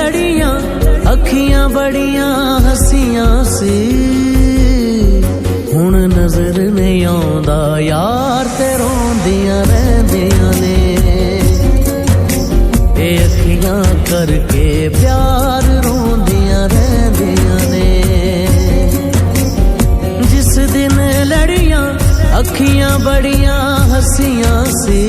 लड़ियां अखियां बड़ियां हसियां सी हुण नजर नहीं आउंदा यार ते रोंदियां रहिंदियां ने ए अखियां करके प्यार रोंदियां रहिंदियां ने जिस दिन लड़ियां अखियां बड़ियां हसियां सी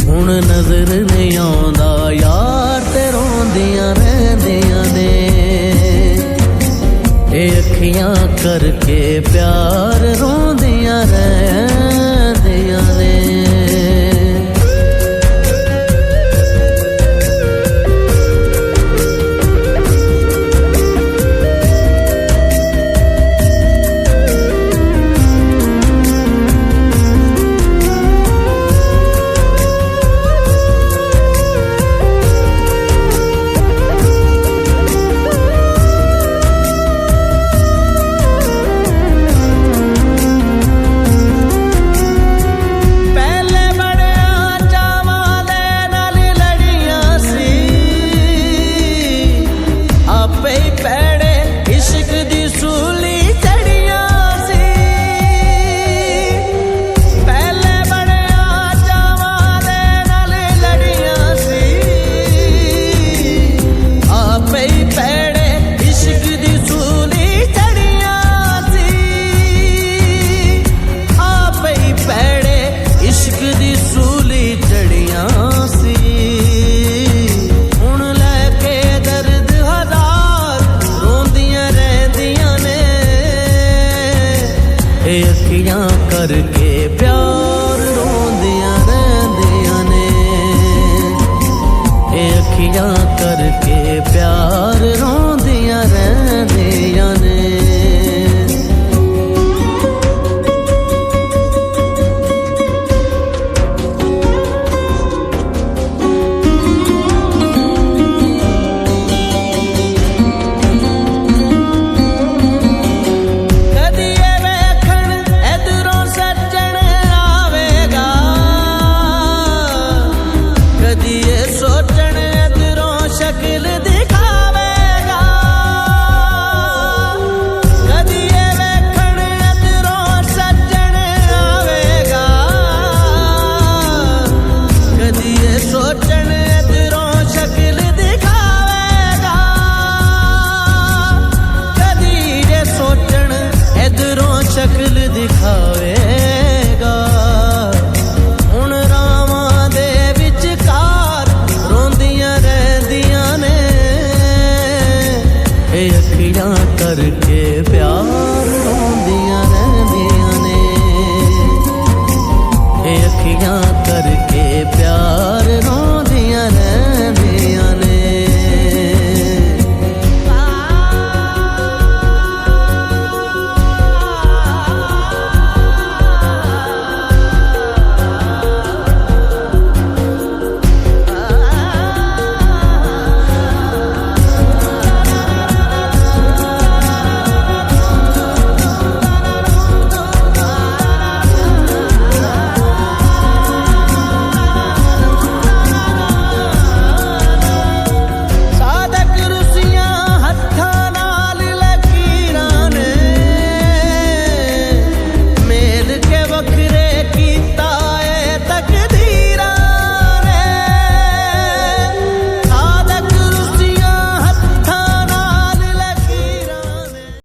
हुण नजर नहीं आउंदा यार ते रोंदियां रहिंदियां ने ए अखियां करके प्यार रोंदियां रहिंदियां ने। अखियां करके प्यार रोंदियां रहिंदियां ने ए अखियां करके प्यार रोंदियां रहिंदियां ने। शक्ल दिखावेगा हुण रावां दे विचकार रोंदियां रहिंदियां ने ए अखियां करके प्यार रोंदियां रहिंदियां ने ए अखियां करके प्यार